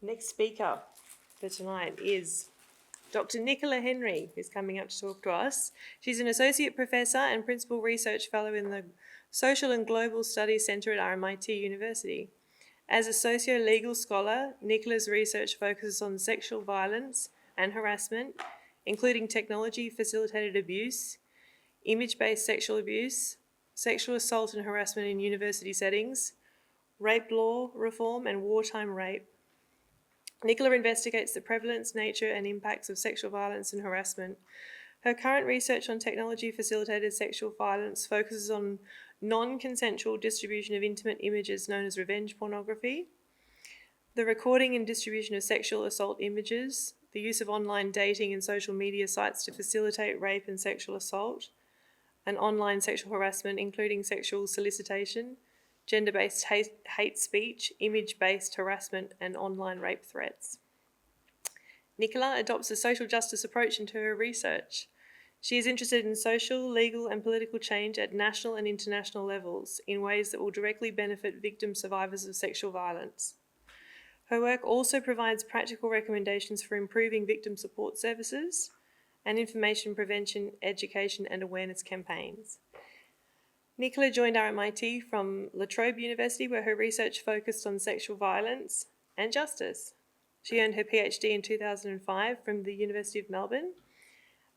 Next speaker for tonight is Dr. Nicola Henry, who's coming up to talk to us. She's an Associate Professor and Principal Research Fellow in the Social and Global Studies Centre at RMIT University. As a socio-legal scholar, Nicola's research focuses on sexual violence and harassment, including technology-facilitated abuse, image-based sexual abuse, sexual assault and harassment in university settings, rape law reform, and wartime rape. Nicola investigates the prevalence, nature, and impacts of sexual violence and harassment. Her current research on technology-facilitated sexual violence focuses on non-consensual distribution of intimate images known as revenge pornography, the recording and distribution of sexual assault images, the use of online dating and social media sites to facilitate rape and sexual assault, and online sexual harassment, including sexual solicitation, gender-based hate speech, image-based harassment, and online rape threats. Nicola adopts a social justice approach into her research. She is interested in social, legal, and political change at national and international levels in ways that will directly benefit victim survivors of sexual violence. Her work also provides practical recommendations for improving victim support services and information prevention, education, and awareness campaigns. Nicola joined RMIT from Trobe University, where her research focused on sexual violence and justice. She earned her PhD in 2005 from the University of Melbourne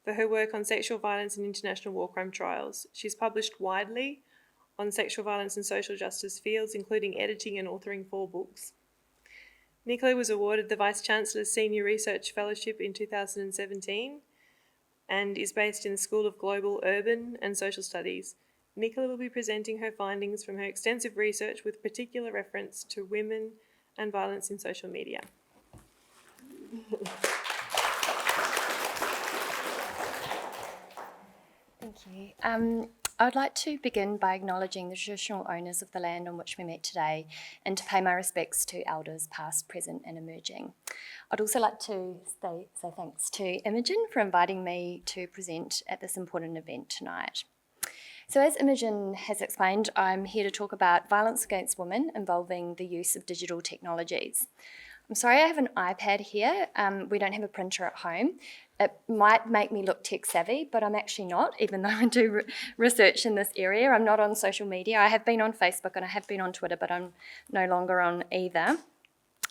for her work on sexual violence and international war crime trials. She's published widely on sexual violence and social justice fields, including editing and authoring 4 books. Nicola was awarded the Vice-Chancellor's Senior Research Fellowship in 2017 and is based in the School of Global, Urban and Social Studies. Nicola will be presenting her findings from her extensive research with particular reference to women and violence in social media. Thank you. I'd like to begin by acknowledging the traditional owners of the land on which we meet today and to pay my respects to elders past, present and emerging. I'd also like to say thanks to Imogen for inviting me to present at this important event tonight. So as Imogen has explained, I'm here to talk about violence against women involving the use of digital technologies. I'm sorry I have an iPad here. We don't have a printer at home. It might make me look tech savvy, but I'm actually not, even though I do research in this area. I'm not on social media. I have been on Facebook and I have been on Twitter, but I'm no longer on either.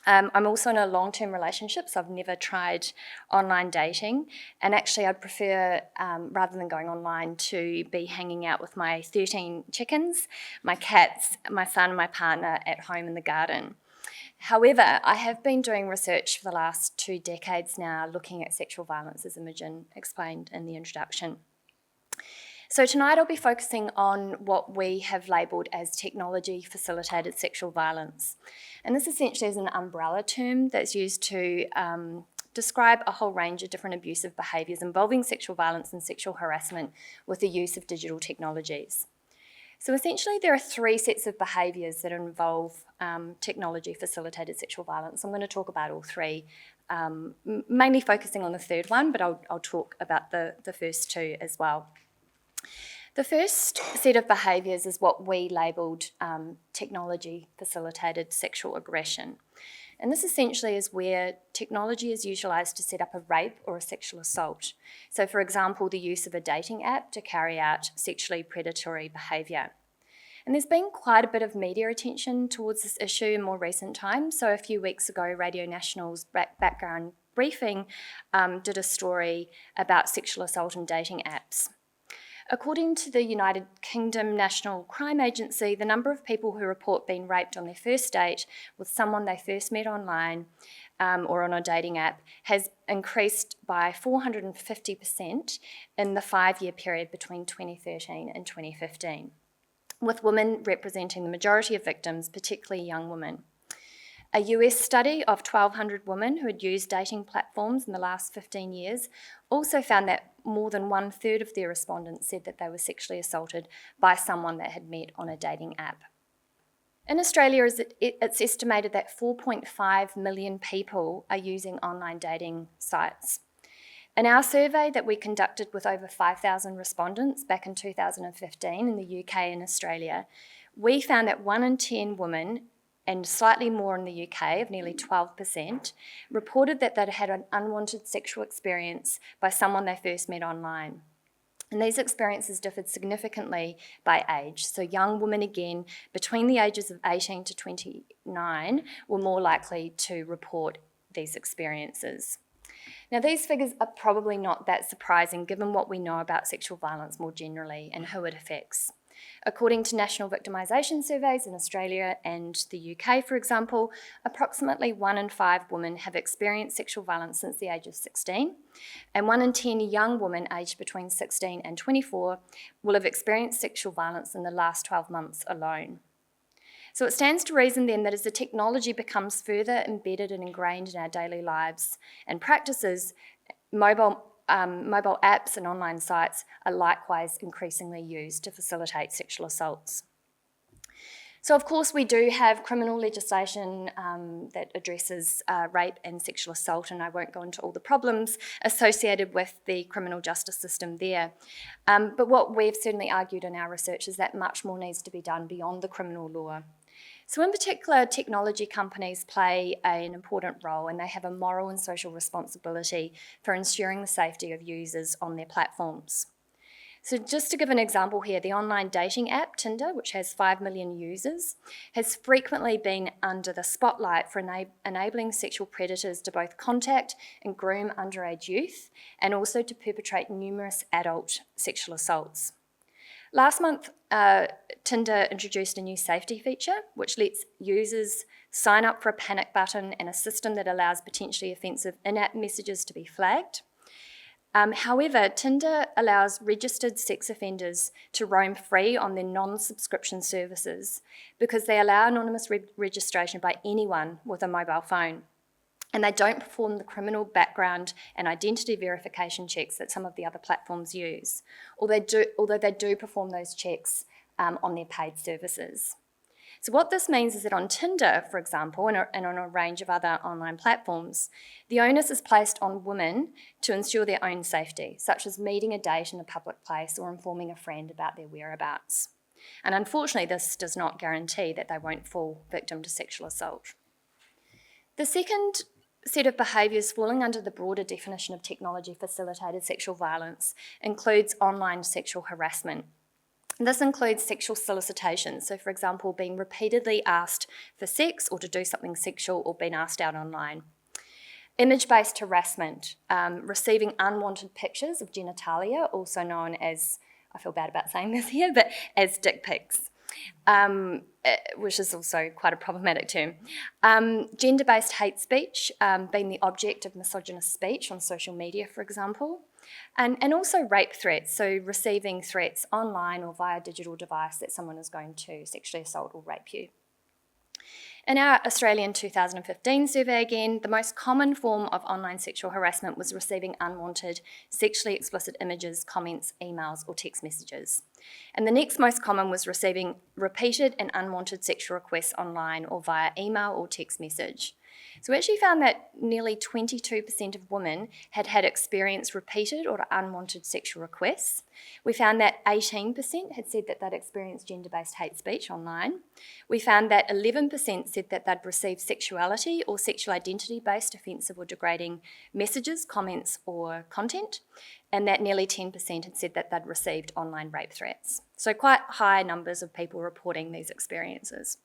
I'm also in a long-term relationship, so I've never tried online dating. And actually, I'd prefer, rather than going online, to be hanging out with my 13 chickens, my cats, my son and my partner at home in the garden. However, I have been doing research for the last 2 decades now, looking at sexual violence, as Imogen explained in the introduction. So tonight I'll be focusing on what we have labelled as technology-facilitated sexual violence. And this essentially is an umbrella term that's used to describe a whole range of different abusive behaviours involving sexual violence and sexual harassment with the use of digital technologies. So essentially there are 3 sets of behaviours that involve technology-facilitated sexual violence. I'm going to talk about all 3, mainly focusing on the third one, but I'll talk about the first 2 as well. The first set of behaviours is what we labelled technology-facilitated sexual aggression. And this essentially is where technology is utilised to set up a rape or a sexual assault. So for example, the use of a dating app to carry out sexually predatory behaviour. And there's been quite a bit of media attention towards this issue in more recent times. So a few weeks ago, Radio National's background briefing did a story about sexual assault and dating apps. According to the United Kingdom National Crime Agency, the number of people who report being raped on their first date with someone they first met online or on a dating app has increased by 450% in the 5-year period between 2013 and 2015, with women representing the majority of victims, particularly young women. A US study of 1,200 women who had used dating platforms in the last 15 years also found that more than 1/3 of their respondents said that they were sexually assaulted by someone they had met on a dating app. In Australia, it's estimated that 4.5 million people are using online dating sites. In our survey that we conducted with over 5,000 respondents back in 2015 in the UK and Australia, we found that 1 in 10 women and slightly more in the UK, of nearly 12%, reported that they'd had an unwanted sexual experience by someone they first met online. And these experiences differed significantly by age. So young women, again, between the ages of 18 to 29, were more likely to report these experiences. Now, these figures are probably not that surprising given what we know about sexual violence more generally and who it affects. According to national victimisation surveys in Australia and the UK, for example, approximately 1 in 5 women have experienced sexual violence since the age of 16, and 1 in 10 young women aged between 16 and 24 will have experienced sexual violence in the last 12 months alone. So it stands to reason then that as the technology becomes further embedded and ingrained in our daily lives and practices, mobile apps and online sites are likewise increasingly used to facilitate sexual assaults. So of course we do have criminal legislation that addresses rape and sexual assault, and I won't go into all the problems associated with the criminal justice system there. But what we've certainly argued in our research is that much more needs to be done beyond the criminal law. So in particular, technology companies play an important role, and they have a moral and social responsibility for ensuring the safety of users on their platforms. So just to give an example here, the online dating app Tinder, which has 5 million users, has frequently been under the spotlight for enabling sexual predators to both contact and groom underage youth, and also to perpetrate numerous adult sexual assaults. Last month, Tinder introduced a new safety feature which lets users sign up for a panic button and a system that allows potentially offensive in-app messages to be flagged. However, Tinder allows registered sex offenders to roam free on their non-subscription services because they allow anonymous registration by anyone with a mobile phone. And they don't perform the criminal background and identity verification checks that some of the other platforms use, although they do perform those checks on their paid services. So what this means is that on Tinder, for example, and on a range of other online platforms, the onus is placed on women to ensure their own safety, such as meeting a date in a public place or informing a friend about their whereabouts. And unfortunately, this does not guarantee that they won't fall victim to sexual assault. The second set of behaviours falling under the broader definition of technology-facilitated sexual violence includes online sexual harassment. This includes sexual solicitation, so for example, being repeatedly asked for sex or to do something sexual or being asked out online. Image-based harassment, receiving unwanted pictures of genitalia, also known as, I feel bad about saying this here, but as dick pics. Which is also quite a problematic term. Gender-based hate speech, being the object of misogynist speech on social media, for example. And also rape threats, so receiving threats online or via digital device that someone is going to sexually assault or rape you. In our Australian 2015 survey again, the most common form of online sexual harassment was receiving unwanted, sexually explicit images, comments, emails or text messages. And the next most common was receiving repeated and unwanted sexual requests online or via email or text message. So we actually found that nearly 22% of women had experienced repeated or unwanted sexual requests. We found that 18% had said that they'd experienced gender-based hate speech online. We found that 11% said that they'd received sexuality or sexual identity-based offensive or degrading messages, comments or content, and that nearly 10% had said that they'd received online rape threats. So quite high numbers of people reporting these experiences.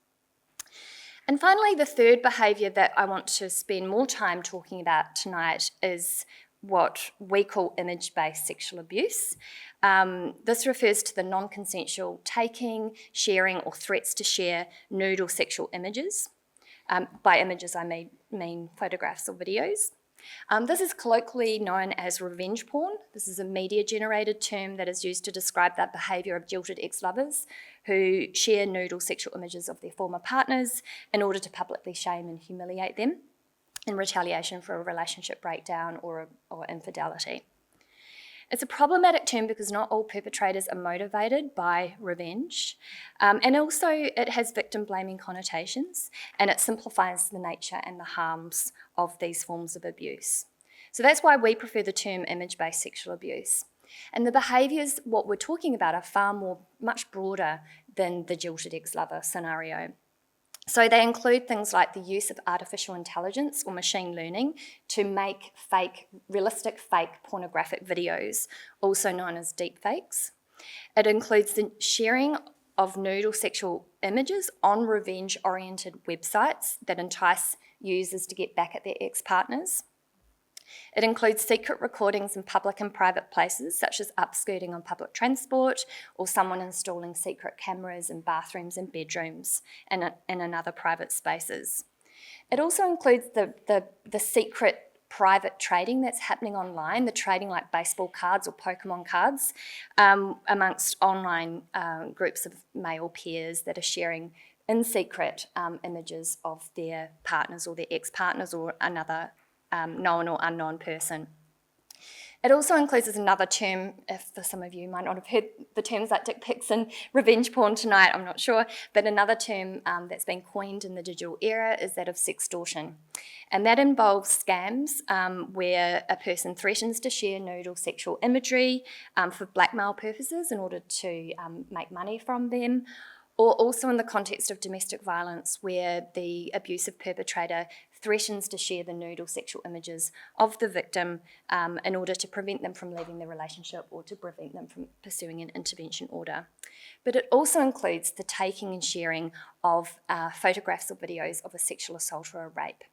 And finally, the third behaviour that I want to spend more time talking about tonight is what we call image-based sexual abuse. This refers to the non-consensual taking, sharing or threats to share nude or sexual images. By images I mean photographs or videos. This is colloquially known as revenge porn. This is a media-generated term that is used to describe that behaviour of jilted ex-lovers who share nude or sexual images of their former partners in order to publicly shame and humiliate them in retaliation for a relationship breakdown or infidelity. It's a problematic term because not all perpetrators are motivated by revenge, and also it has victim-blaming connotations, and it simplifies the nature and the harms of these forms of abuse. So that's why we prefer the term image-based sexual abuse. And the behaviours, what we're talking about, are much broader than the jilted ex-lover scenario. So they include things like the use of artificial intelligence or machine learning to make realistic fake pornographic videos, also known as deepfakes. It includes the sharing of nude or sexual images on revenge-oriented websites that entice users to get back at their ex-partners. It includes secret recordings in public and private places, such as upskirting on public transport or someone installing secret cameras in bathrooms and bedrooms and in other private spaces. It also includes the secret private trading that's happening online, the trading like baseball cards or Pokemon cards, amongst online groups of male peers that are sharing in secret images of their partners or their ex-partners or another known or unknown person. It also includes as another term, if for some of you might not have heard the terms like dick pics and revenge porn tonight, I'm not sure, but another term that's been coined in the digital era is that of sextortion. And that involves scams where a person threatens to share nude or sexual imagery for blackmail purposes in order to make money from them, or also in the context of domestic violence where the abusive perpetrator threatens to share the nude or sexual images of the victim in order to prevent them from leaving the relationship or to prevent them from pursuing an intervention order. But it also includes the taking and sharing of photographs or videos of a sexual assault or a rape.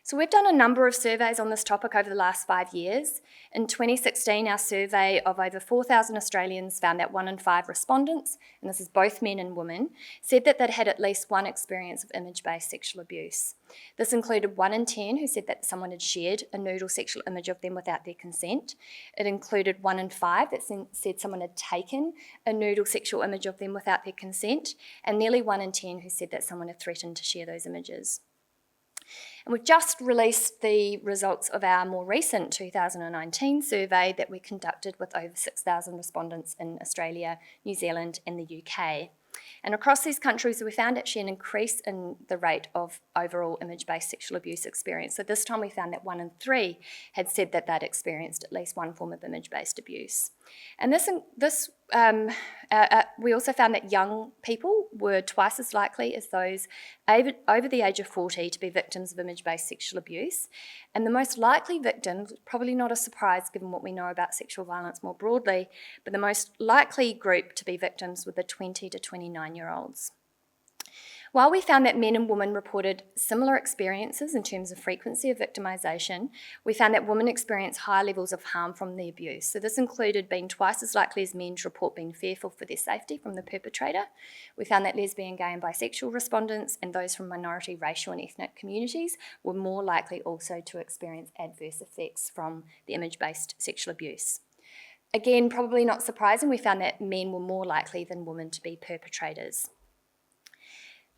So we've done a number of surveys on this topic over the last 5 years. In 2016, our survey of over 4,000 Australians found that 1 in 5 respondents, and this is both men and women, said that they'd had at least one experience of image-based sexual abuse. This included 1 in 10 who said that someone had shared a nude or sexual image of them without their consent. It included 1 in 5 that said someone had taken a nude or sexual image of them without their consent, and nearly 1 in 10 who said that someone had threatened to share those images. And we've just released the results of our more recent 2019 survey that we conducted with over 6,000 respondents in Australia, New Zealand and the UK. And across these countries, we found actually an increase in the rate of overall image-based sexual abuse experience. So this time we found that 1 in 3 had said that they'd experienced at least one form of image-based abuse. And we also found that young people were twice as likely as those over the age of 40 to be victims of image-based sexual abuse. And the most likely victims, probably not a surprise given what we know about sexual violence more broadly, but the most likely group to be victims were the 20 to 29-year-olds. While we found that men and women reported similar experiences in terms of frequency of victimisation, we found that women experienced higher levels of harm from the abuse. So this included being twice as likely as men to report being fearful for their safety from the perpetrator. We found that lesbian, gay and bisexual respondents and those from minority racial and ethnic communities were more likely also to experience adverse effects from the image-based sexual abuse. Again, probably not surprising, we found that men were more likely than women to be perpetrators.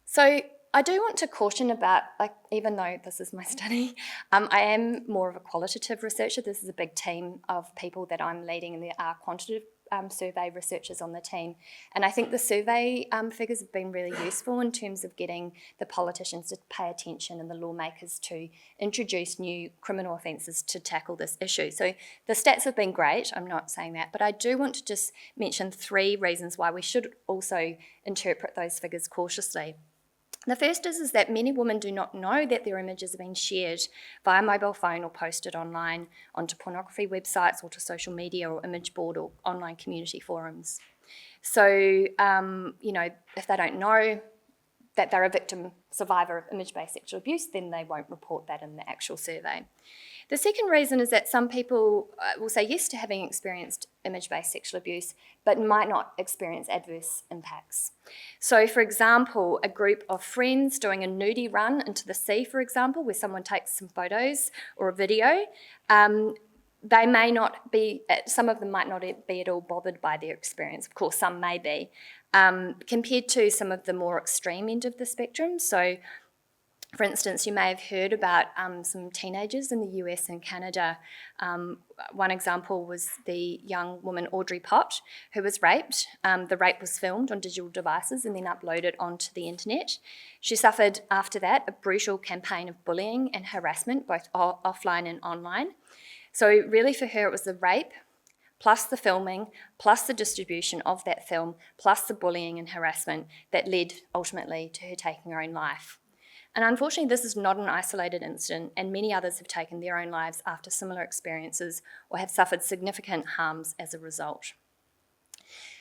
So I do want to caution about, even though this is my study, I am more of a qualitative researcher. This is a big team of people that I'm leading, and there are quantitative survey researchers on the team. And I think the survey figures have been really useful in terms of getting the politicians to pay attention and the lawmakers to introduce new criminal offences to tackle this issue. So the stats have been great, I'm not saying that, but I do want to just mention 3 reasons why we should also interpret those figures cautiously. The first is that many women do not know that their images are being shared via mobile phone or posted online onto pornography websites or to social media or image board or online community forums. So, if they don't know that they're a survivor of image-based sexual abuse, then they won't report that in the actual survey. The second reason is that some people will say yes to having experienced image-based sexual abuse, but might not experience adverse impacts. So, for example, a group of friends doing a nudie run into the sea, for example, where someone takes some photos or a video, they may not be, some of them might not be at all bothered by their experience. Of course, some may be, compared to some of the more extreme end of the spectrum. So, for instance, you may have heard about some teenagers in the US and Canada. One example was the young woman Audrey Pott, who was raped. The rape was filmed on digital devices and then uploaded onto the internet. She suffered after that a brutal campaign of bullying and harassment, both offline and online. So really for her it was the rape, plus the filming, plus the distribution of that film, plus the bullying and harassment that led ultimately to her taking her own life. And unfortunately, this is not an isolated incident, and many others have taken their own lives after similar experiences or have suffered significant harms as a result.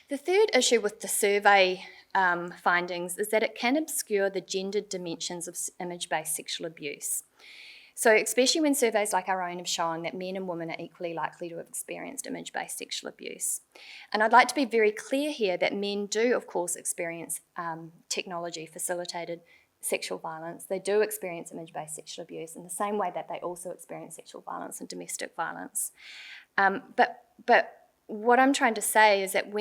The third issue with the survey findings is that it can obscure the gendered dimensions of image-based sexual abuse. So especially when surveys like our own have shown that men and women are equally likely to have experienced image-based sexual abuse. And I'd like to be very clear here that men do, of course, experience technology-facilitated sexual violence. They do experience image-based sexual abuse in the same way that they also experience sexual violence and domestic violence. But what I'm trying to say is that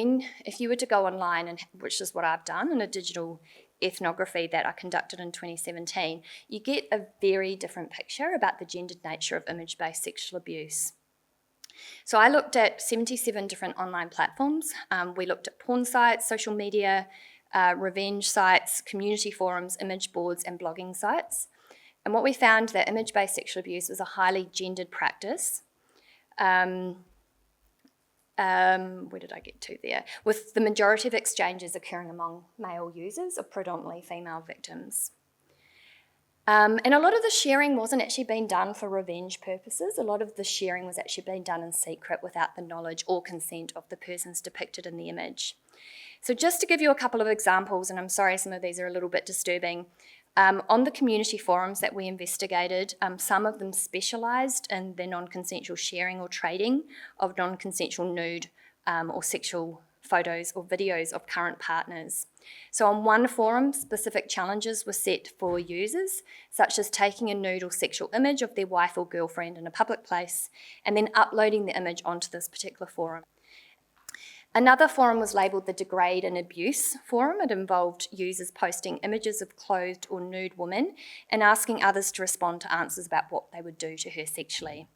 if you were to go online, and which is what I've done in a digital ethnography that I conducted in 2017, you get a very different picture about the gendered nature of image-based sexual abuse. So I looked at 77 different online platforms. We looked at porn sites, social media, revenge sites, community forums, image boards, and blogging sites. And what we found that image-based sexual abuse was a highly gendered practice. Where did I get to there? With the majority of exchanges occurring among male users of predominantly female victims. And a lot of the sharing wasn't actually being done for revenge purposes. A lot of the sharing was actually being done in secret without the knowledge or consent of the persons depicted in the image. So just to give you a couple of examples, and I'm sorry some of these are a little bit disturbing, on the community forums that we investigated, some of them specialised in the non-consensual sharing or trading of non-consensual nude or sexual photos or videos of current partners. So on one forum, specific challenges were set for users, such as taking a nude or sexual image of their wife or girlfriend in a public place and then uploading the image onto this particular forum. Another forum was labelled the Degrade and Abuse forum. It involved users posting images of clothed or nude women and asking others to respond to answers about what they would do to her sexually.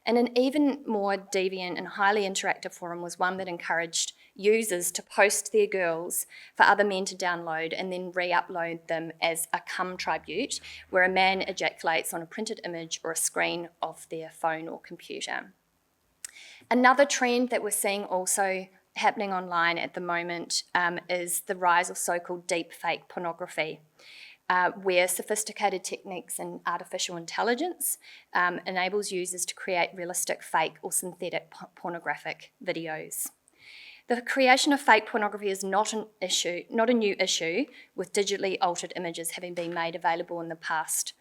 And an even more deviant and highly interactive forum was one that encouraged users to post their girls for other men to download and then re-upload them as a cum tribute, where a man ejaculates on a printed image or a screen of their phone or computer. Another trend that we're seeing also happening online at the moment is the rise of so-called deep fake pornography, where sophisticated techniques and artificial intelligence enables users to create realistic fake or synthetic pornographic videos. The creation of fake pornography is not a new issue, with digitally altered images having been made available in the past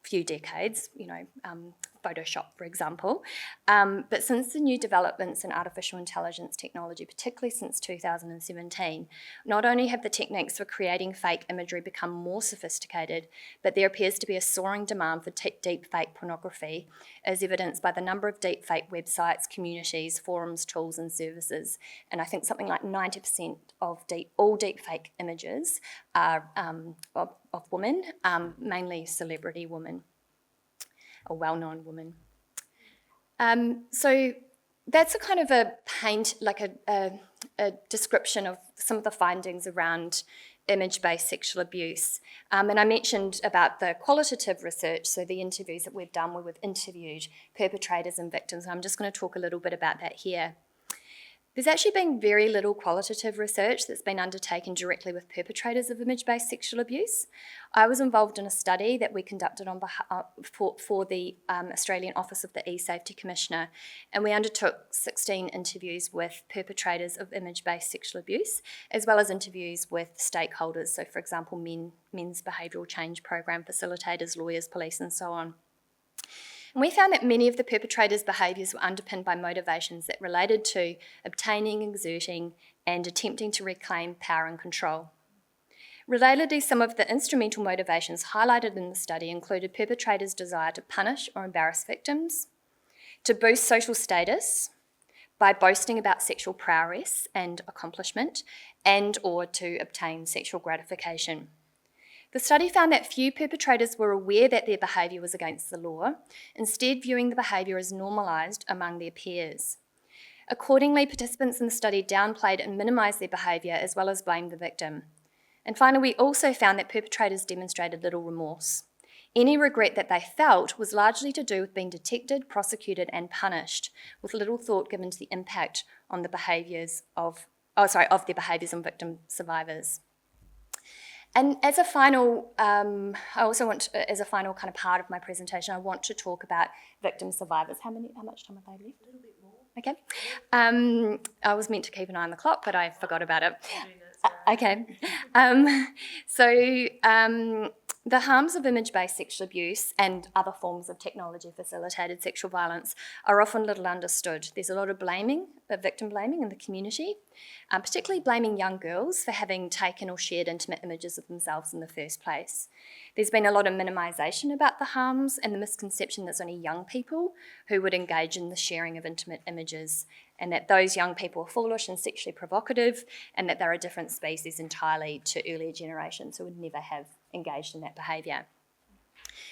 few decades, Photoshop, for example. But since the new developments in artificial intelligence technology, particularly since 2017, not only have the techniques for creating fake imagery become more sophisticated, but there appears to be a soaring demand for deep fake pornography, as evidenced by the number of deep fake websites, communities, forums, tools, and services. And I think something like 90% of all deep fake images are of women, mainly celebrity women, or well-known women. So that's a kind of a description of some of the findings around image-based sexual abuse. And I mentioned about the qualitative research, so the interviews that we've done where we've interviewed perpetrators and victims. I'm just going to talk a little bit about that here. There's actually been very little qualitative research that's been undertaken directly with perpetrators of image-based sexual abuse. I was involved in a study that we conducted on behalf for the Australian Office of the E-Safety Commissioner, and we undertook 16 interviews with perpetrators of image-based sexual abuse, as well as interviews with stakeholders, so for example, men's behavioural change program facilitators, lawyers, police, and so on. And we found that many of the perpetrators' behaviours were underpinned by motivations that related to obtaining, exerting, and attempting to reclaim power and control. Relatedly, some of the instrumental motivations highlighted in the study included perpetrators' desire to punish or embarrass victims, to boost social status by boasting about sexual prowess and accomplishment, and or to obtain sexual gratification. The study found that few perpetrators were aware that their behaviour was against the law, instead viewing the behaviour as normalised among their peers. Accordingly, participants in the study downplayed and minimised their behaviour as well as blamed the victim. And finally, we also found that perpetrators demonstrated little remorse. Any regret that they felt was largely to do with being detected, prosecuted, and punished, with little thought given to the impact on the behaviours of their behaviours on victim survivors. And as a final, as a final kind of part of my presentation, I want to talk about victim survivors. How much time have I left? A little bit more. Okay. I was meant to keep an eye on the clock, but I forgot about it. Okay. The harms of image-based sexual abuse and other forms of technology-facilitated sexual violence are often little understood. There's a lot of victim blaming in the community, particularly blaming young girls for having taken or shared intimate images of themselves in the first place. There's been a lot of minimisation about the harms and the misconception that it's only young people who would engage in the sharing of intimate images, and that those young people are foolish and sexually provocative, and that they're a different species entirely to earlier generations who would never have engaged in that behaviour.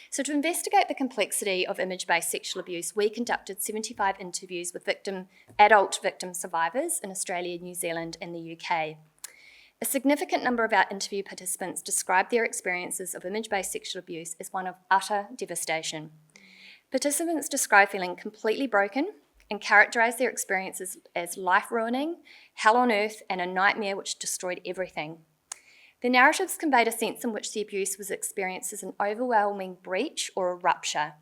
So to investigate the complexity of image-based sexual abuse, we conducted 75 interviews with adult victim survivors in Australia, New Zealand and the UK. A significant number of our interview participants described their experiences of image-based sexual abuse as one of utter devastation. Participants described feeling completely broken and characterised their experiences as life-ruining, hell on earth and a nightmare which destroyed everything. The narratives conveyed a sense in which the abuse was experienced as an overwhelming breach or a rupture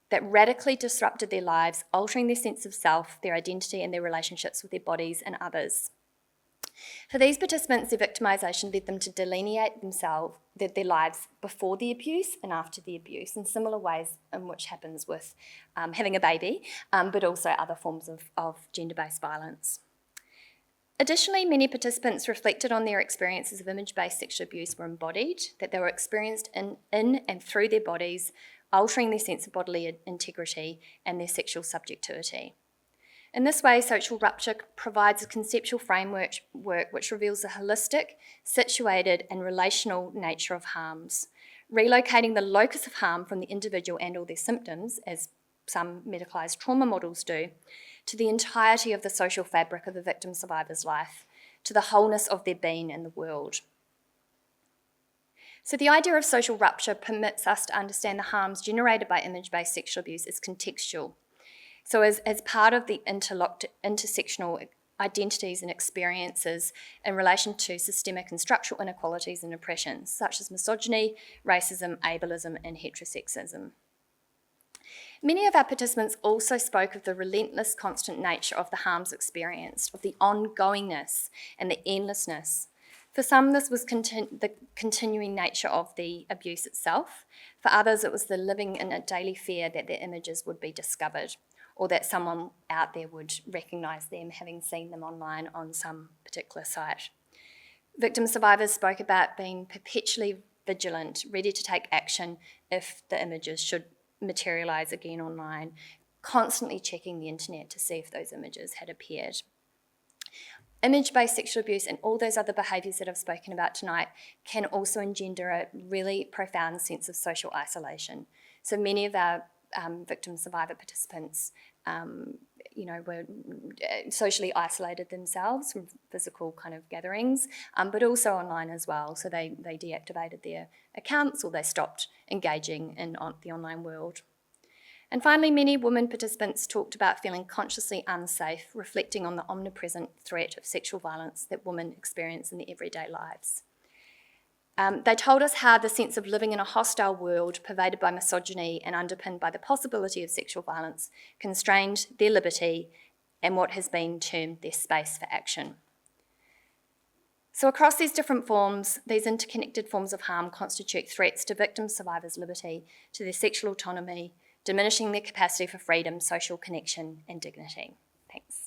that radically disrupted their lives, altering their sense of self, their identity and their relationships with their bodies and others. For these participants, their victimisation led them to delineate their lives before the abuse and after the abuse, in similar ways in which happens with having a baby, but also other forms of gender-based violence. Additionally, many participants reflected on their experiences of image-based sexual abuse were embodied, that they were experienced in and through their bodies, altering their sense of bodily integrity and their sexual subjectivity. In this way, social rupture provides a conceptual framework which reveals the holistic, situated and relational nature of harms, relocating the locus of harm from the individual and all their symptoms, as some medicalised trauma models do, to the entirety of the social fabric of the victim survivor's life, to the wholeness of their being in the world. So the idea of social rupture permits us to understand the harms generated by image-based sexual abuse as contextual. So as part of the intersectional identities and experiences in relation to systemic and structural inequalities and oppressions, such as misogyny, racism, ableism, and heterosexism. Many of our participants also spoke of the relentless, constant nature of the harms experienced, of the ongoingness and the endlessness. For some, this was the continuing nature of the abuse itself. For others, it was the living in a daily fear that their images would be discovered, or that someone out there would recognise them, having seen them online on some particular site. Victim survivors spoke about being perpetually vigilant, ready to take action if the images should materialise again online, constantly checking the internet to see if those images had appeared. Image-based sexual abuse and all those other behaviours that I've spoken about tonight can also engender a really profound sense of social isolation. So many of our victim survivor participants were socially isolated themselves from physical kind of gatherings, but also online as well. So they deactivated their accounts or they stopped engaging in the online world. And finally, many women participants talked about feeling consciously unsafe, reflecting on the omnipresent threat of sexual violence that women experience in their everyday lives. They told us how the sense of living in a hostile world pervaded by misogyny and underpinned by the possibility of sexual violence constrained their liberty and what has been termed their space for action. So across these different forms, these interconnected forms of harm constitute threats to victim survivors' liberty, to their sexual autonomy, diminishing their capacity for freedom, social connection and dignity. Thanks.